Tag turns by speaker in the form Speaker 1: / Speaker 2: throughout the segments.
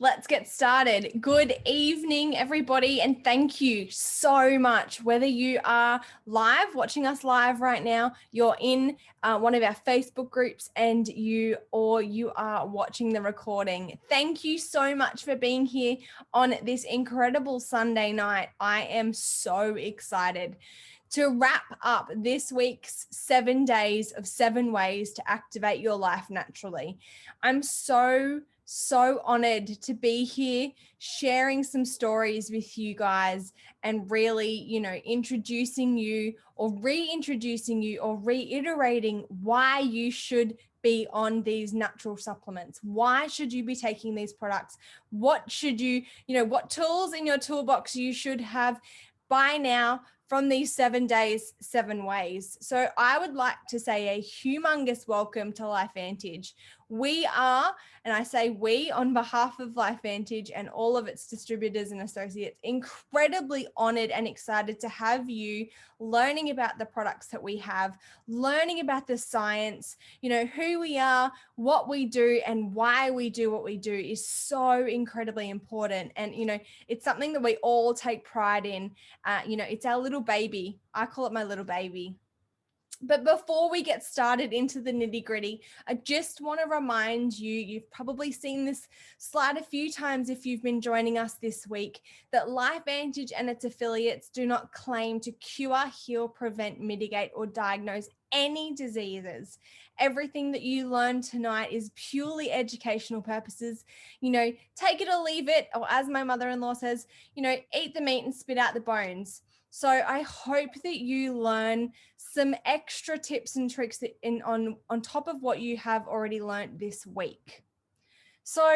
Speaker 1: Let's get started. Good evening, everybody, and thank you so much. Whether you are live, watching us live right now, you're in one of our Facebook groups, and you are watching the recording. Thank you so much for being here on this incredible Sunday night. I am so excited to wrap up this week's 7 days of 7 ways to activate your life naturally. I'm so honored to be here sharing some stories with you guys and really, introducing you or reintroducing you or reiterating why you should be on these natural supplements. Why should you be taking these products? What should you, what tools in your toolbox you should have by now from these 7 days, 7 ways. So I would like to say a humongous welcome to LifeVantage. We are, and I say we on behalf of LifeVantage and all of its distributors and associates, incredibly honored and excited to have you learning about the products that we have, learning about the science, who we are, what we do, and why we do what we do is so incredibly important. And, it's something that we all take pride in. It's our little baby. I call it my little baby. But before we get started into the nitty gritty, I just want to remind you, you've probably seen this slide a few times if you've been joining us this week, that LifeVantage and its affiliates do not claim to cure, heal, prevent, mitigate, or diagnose any diseases. Everything that you learn tonight is purely educational purposes. Take it or leave it, or as my mother-in-law says, eat the meat and spit out the bones. So I hope that you learn some extra tips and tricks on top of what you have already learned this week. So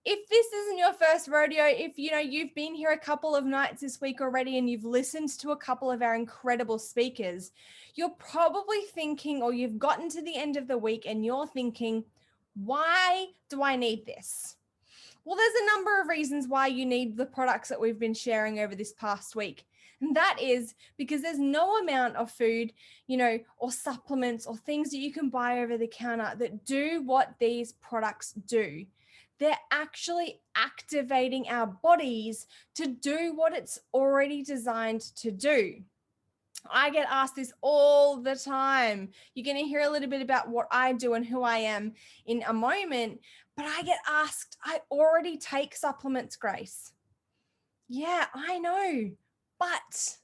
Speaker 1: if this isn't your first rodeo, if you've been here a couple of nights this week already and you've listened to a couple of our incredible speakers, you're probably thinking, or you've gotten to the end of the week and you're thinking, why do I need this? Well, there's a number of reasons why you need the products that we've been sharing over this past week. And that is because there's no amount of food, or supplements or things that you can buy over the counter that do what these products do. They're actually activating our bodies to do what it's already designed to do. I get asked this all the time. You're going to hear a little bit about what I do and who I am in a moment, but I get asked, I already take supplements, Grace. Yeah, I know, but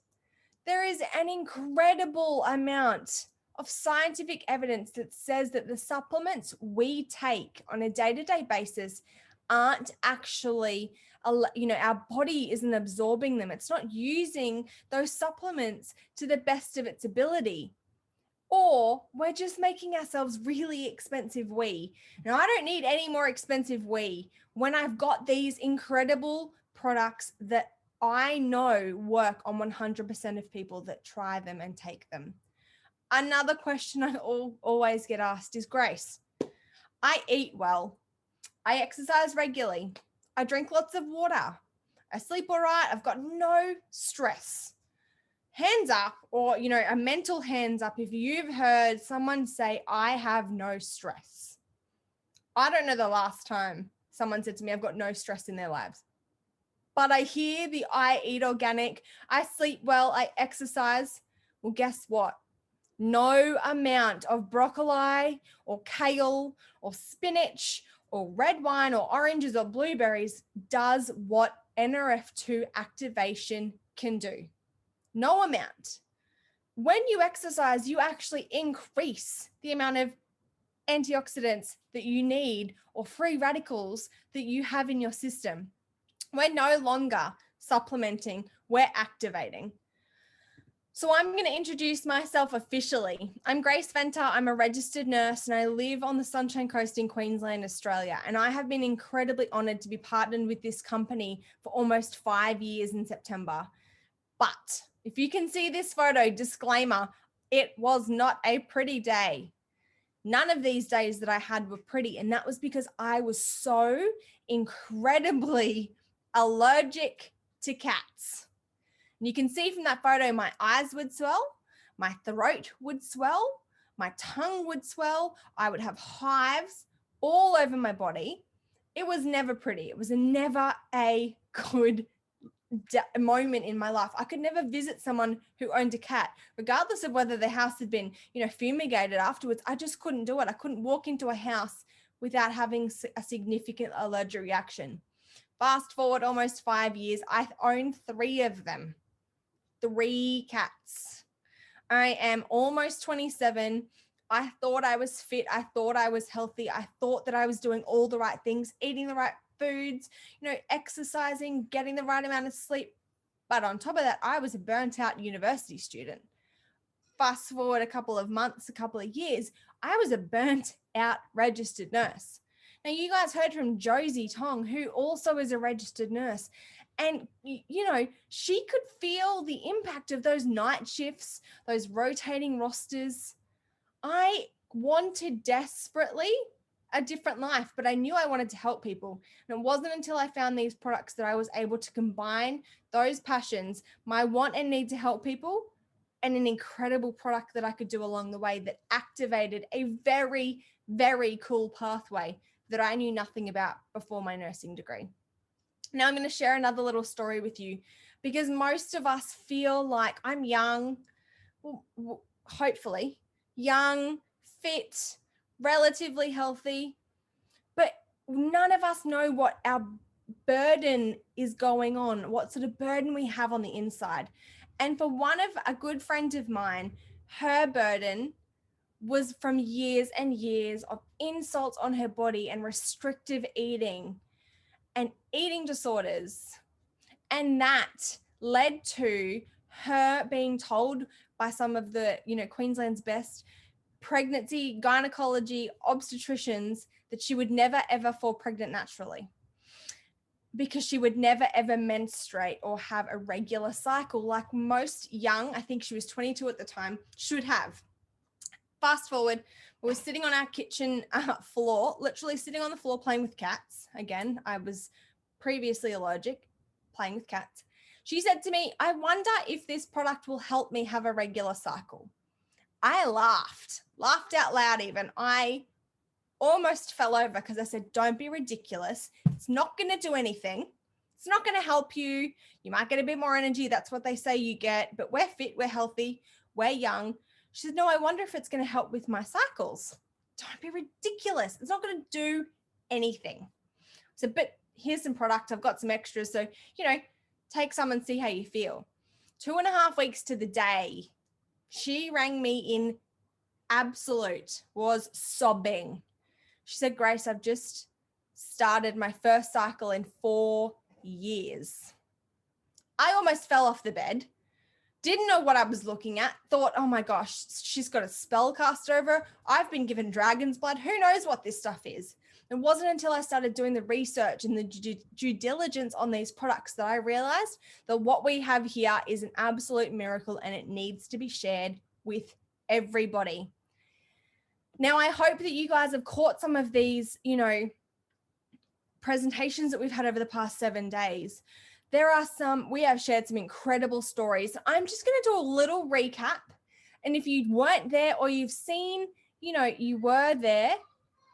Speaker 1: there is an incredible amount of scientific evidence that says that the supplements we take on a day-to-day basis aren't actually, our body isn't absorbing them. It's not using those supplements to the best of its ability. Or we're just making ourselves really expensive whey. Now, I don't need any more expensive whey when I've got these incredible products that I know work on 100% of people that try them and take them. Another question I always get asked is, Grace, I eat well. I exercise regularly. I drink lots of water. I sleep all right. I've got no stress. Hands up, or, a mental hands up if you've heard someone say, I have no stress. I don't know the last time someone said to me, I've got no stress in their lives. But I hear the I eat organic, I sleep well, I exercise. Well, guess what? No amount of broccoli or kale or spinach or red wine or oranges or blueberries does what NRF2 activation can do. No amount. When you exercise, you actually increase the amount of antioxidants that you need or free radicals that you have in your system. We're no longer supplementing, we're activating. So I'm going to introduce myself officially. I'm Grace Venter. I'm a registered nurse and I live on the Sunshine Coast in Queensland, Australia. And I have been incredibly honored to be partnered with this company for almost 5 years in September. But if you can see this photo, disclaimer, it was not a pretty day. None of these days that I had were pretty. And that was because I was so incredibly allergic to cats. And you can see from that photo, my eyes would swell, my throat would swell, my tongue would swell. I would have hives all over my body. it was never pretty. It was never a good moment in my life. I could never visit someone who owned a cat, regardless of whether the house had been, fumigated afterwards. I just couldn't do it. I couldn't walk into a house without having a significant allergic reaction. Fast forward almost 5 years, I own 3 of them, 3 cats. I am almost 27. I thought I was fit. I thought I was healthy. I thought that I was doing all the right things, eating the right foods, exercising, getting the right amount of sleep. But on top of that, I was a burnt out university student. Fast forward a couple of months, a couple of years, I was a burnt out registered nurse. Now, you guys heard from Josie Tong, who also is a registered nurse. And, she could feel the impact of those night shifts, those rotating rosters. I wanted desperately a different life, but I knew I wanted to help people. And it wasn't until I found these products that I was able to combine those passions, my want and need to help people, and an incredible product that I could do along the way that activated a very, very cool pathway that I knew nothing about before my nursing degree. Now I'm going to share another little story with you, because most of us feel like I'm young, hopefully young, fit, relatively healthy, but none of us know what our burden is going on, what sort of burden we have on the inside. And for a good friend of mine, her burden was from years and years of insults on her body and restrictive eating and eating disorders. And that led to her being told by some of the, Queensland's best pregnancy, gynecology, obstetricians that she would never, ever fall pregnant naturally, because she would never, ever menstruate or have a regular cycle like most young, I think she was 22 at the time, should have. Fast forward, we were sitting on our kitchen floor, literally sitting on the floor playing with cats. Again, I was previously allergic, playing with cats. She said to me, I wonder if this product will help me have a regular cycle. I laughed out loud even. I almost fell over because I said, don't be ridiculous. It's not going to do anything. It's not going to help you. You might get a bit more energy. That's what they say you get, but we're fit, we're healthy, we're young. She said, no, I wonder if it's going to help with my cycles. Don't be ridiculous. It's not going to do anything. So, but here's some product. I've got some extras. So, take some and see how you feel. 2.5 weeks to the day, she rang me in absolute, was sobbing. She said, Grace, I've just started my first cycle in 4 years. I almost fell off the bed. Didn't know what I was looking at. Thought, oh my gosh, she's got a spell cast over her. I've been given dragon's blood. Who knows what this stuff is? It wasn't until I started doing the research and the due diligence on these products that I realized that what we have here is an absolute miracle and it needs to be shared with everybody. Now, I hope that you guys have caught some of these, presentations that we've had over the past 7 days. We have shared some incredible stories. I'm just going to do a little recap. And if you weren't there or you've seen, you were there,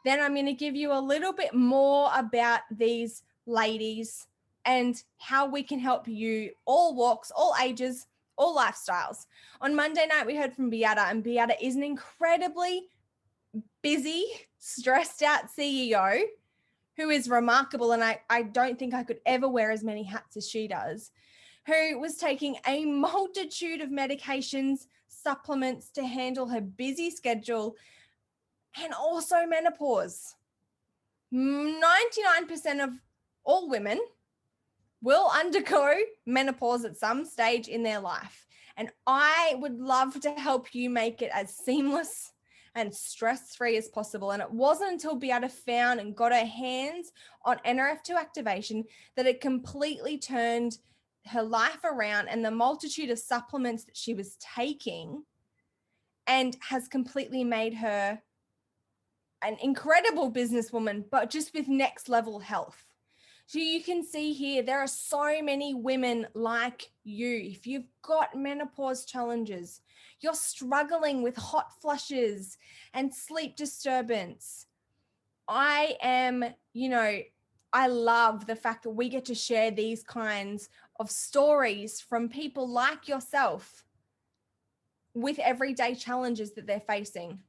Speaker 1: then I'm going to give you a little bit more about these ladies and how we can help you, all walks, all ages, all lifestyles. On Monday night, we heard from Beata, and Beata is an incredibly busy, stressed out CEO who is remarkable. And I don't think I could ever wear as many hats as she does, who was taking a multitude of medications, supplements to handle her busy schedule, and also menopause. 99% of all women will undergo menopause at some stage in their life. And I would love to help you make it as seamless and stress-free as possible. And it wasn't until Beata found and got her hands on NRF2 activation that it completely turned her life around, and the multitude of supplements that she was taking and has completely made her an incredible businesswoman, but just with next level health. So you can see here, there are so many women like you. If you've got menopause challenges, you're struggling with hot flushes and sleep disturbance. I am, I love the fact that we get to share these kinds of stories from people like yourself with everyday challenges that they're facing.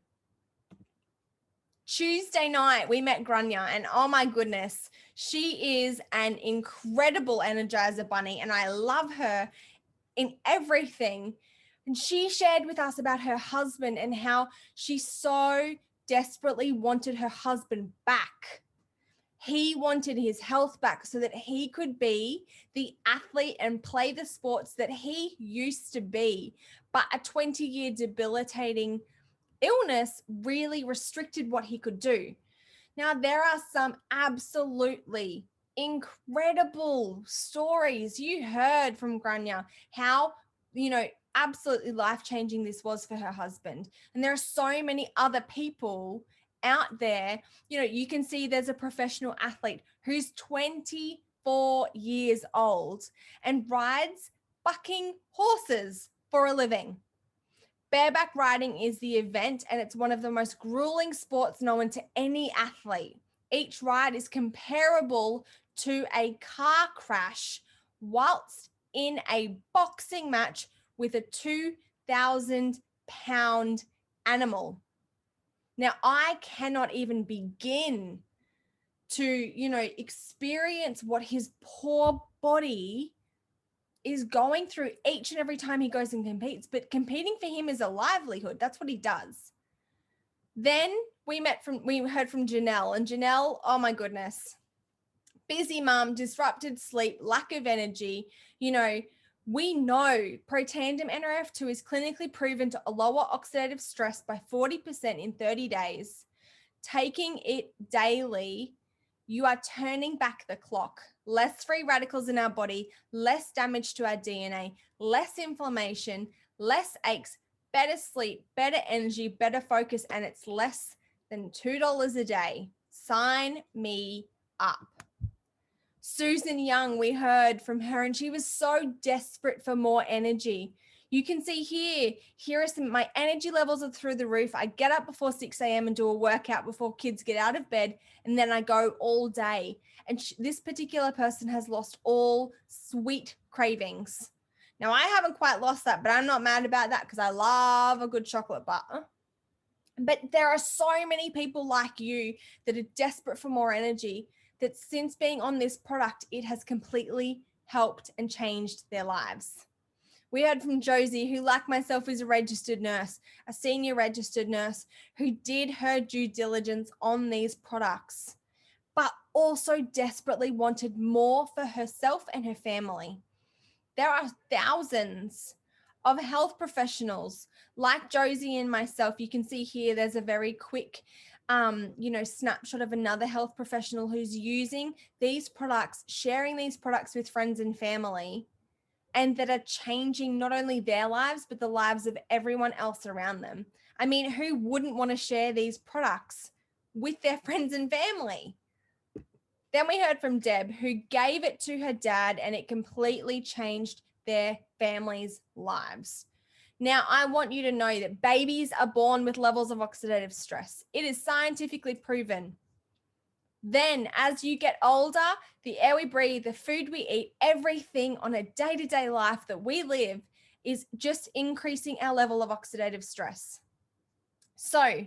Speaker 1: Tuesday night, we met Grania, and oh my goodness, she is an incredible Energizer bunny, and I love her in everything. And she shared with us about her husband and how she so desperately wanted her husband back. He wanted his health back so that he could be the athlete and play the sports that he used to be. But a 20-year debilitating illness really restricted what he could do. Now, there are some absolutely incredible stories you heard from Grania, how, absolutely life-changing this was for her husband. And there are so many other people out there. You can see there's a professional athlete who's 24 years old and rides bucking horses for a living. Bareback riding is the event, and it's one of the most grueling sports known to any athlete. Each ride is comparable to a car crash whilst in a boxing match with a 2,000-pound animal. Now, I cannot even begin to, experience what his poor body is going through each and every time he goes and competes. But competing for him is a livelihood. That's what he does. Then we heard from Janelle, and Janelle, oh my goodness, busy mom, disrupted sleep, lack of energy. We know Protandim Nrf2 is clinically proven to lower oxidative stress by 40% in 30 days. Taking it daily, you are turning back the clock. Less free radicals in our body, less damage to our DNA, less inflammation, less aches, better sleep, better energy, better focus, and it's less than $2 a day. Sign me up. Susan Young, we heard from her, and she was so desperate for more energy. You can see here are my energy levels are through the roof. I get up before 6 a.m. and do a workout before kids get out of bed, and then I go all day. And this particular person has lost all sweet cravings. Now, I haven't quite lost that, but I'm not mad about that because I love a good chocolate bar. But there are so many people like you that are desperate for more energy, that since being on this product, it has completely helped and changed their lives. We heard from Josie, who, like myself, is a registered nurse, a senior registered nurse, who did her due diligence on these products, but also desperately wanted more for herself and her family. There are thousands of health professionals like Josie and myself. You can see here, there's a very quick snapshot of another health professional who's using these products, sharing these products with friends and family, and that are changing not only their lives, but the lives of everyone else around them. I mean, who wouldn't want to share these products with their friends and family? Then we heard from Deb, who gave it to her dad, and it completely changed their family's lives. Now, I want you to know that babies are born with levels of oxidative stress. It is scientifically proven. Then, as you get older, the air we breathe, the food we eat, everything on a day-to-day life that we live is just increasing our level of oxidative stress. So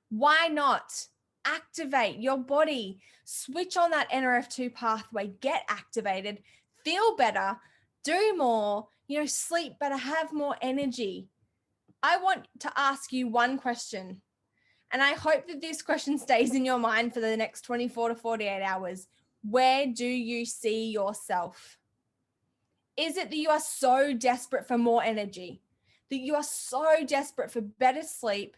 Speaker 1: why not activate your body, switch on that NRF2 pathway, get activated, feel better, do more, sleep better, have more energy? I want to ask you one question. And I hope that this question stays in your mind for the next 24 to 48 hours. Where do you see yourself? Is it that you are so desperate for more energy, that you are so desperate for better sleep,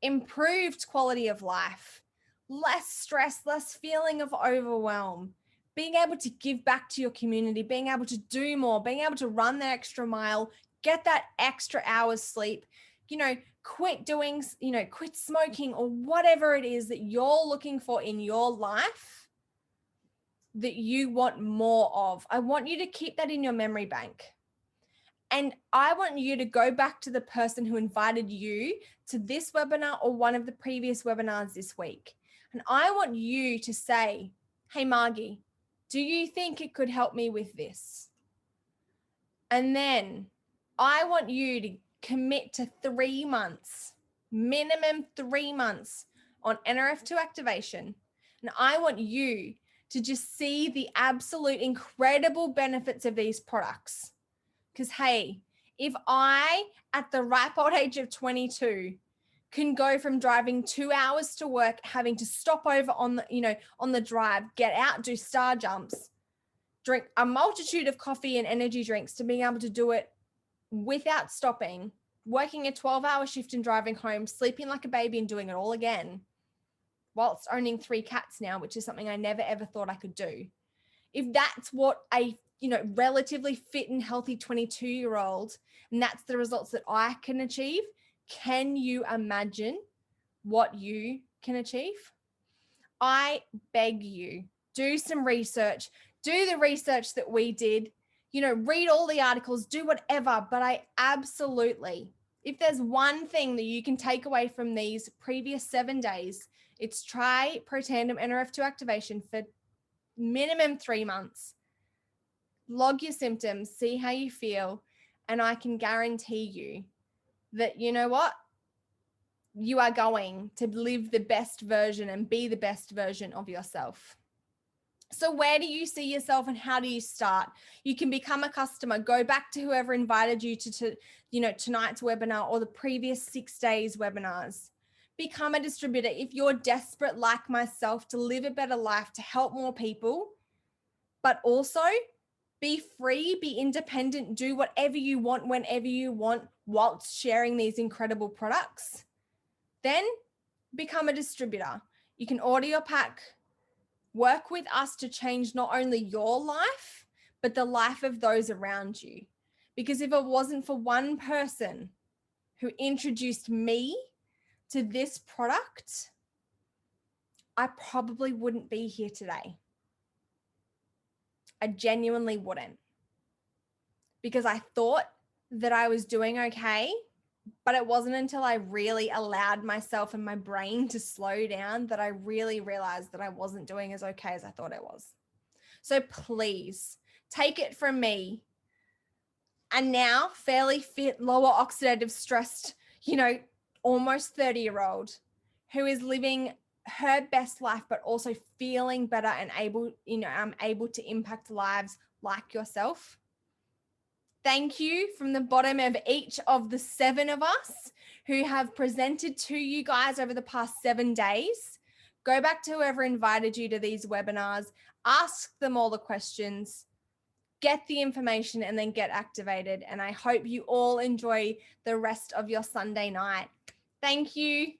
Speaker 1: improved quality of life, less stress, less feeling of overwhelm, being able to give back to your community, being able to do more, being able to run the extra mile, get that extra hour's sleep, quit smoking, or whatever it is that you're looking for in your life that you want more of? I want you to keep that in your memory bank. And I want you to go back to the person who invited you to this webinar or one of the previous webinars this week. And I want you to say, hey, Margie, Do you think it could help me with this? And then I want you to commit to 3 months, minimum 3 months on NRF2 activation. And I want you to just see the absolute incredible benefits of these products. Because, hey, if I, at the ripe old age of 22, can go from driving 2 hours to work, having to stop over on the drive, get out, do star jumps, drink a multitude of coffee and energy drinks, to being able to do it without stopping, working a 12-hour shift and driving home, sleeping like a baby and doing it all again, whilst owning 3 cats now, which is something I never ever thought I could do. If that's what a relatively fit and healthy 22-year-old, and that's the results that I can achieve, can you imagine what you can achieve? I beg you, do some research, do the research that we did, read all the articles, do whatever. But I absolutely, if there's one thing that you can take away from these previous 7 days, it's try Protandim NRF2 activation for minimum 3 months. Log your symptoms, see how you feel. And I can guarantee you that, you know what? You are going to live the best version and be the best version of yourself. So where do you see yourself and how do you start? You can become a customer, go back to whoever invited you to tonight's webinar or the previous 6 days webinars. Become a distributor. If you're desperate like myself to live a better life, to help more people, but also be free, be independent, do whatever you want, whenever you want, whilst sharing these incredible products, then become a distributor. You can order your pack, work with us to change not only your life, but the life of those around you. Because if it wasn't for one person who introduced me to this product, I probably wouldn't be here today. I genuinely wouldn't. Because I thought that I was doing okay, but it wasn't until I really allowed myself and my brain to slow down that I really realized that I wasn't doing as okay as I thought I was. So please take it from me, and now fairly fit, lower oxidative stressed, almost 30-year-old who is living her best life, but also feeling better and able to impact lives like yourself. Thank you from the bottom of each of the 7 of us who have presented to you guys over the past 7 days. Go back to whoever invited you to these webinars, ask them all the questions, get the information, and then get activated. And I hope you all enjoy the rest of your Sunday night. Thank you.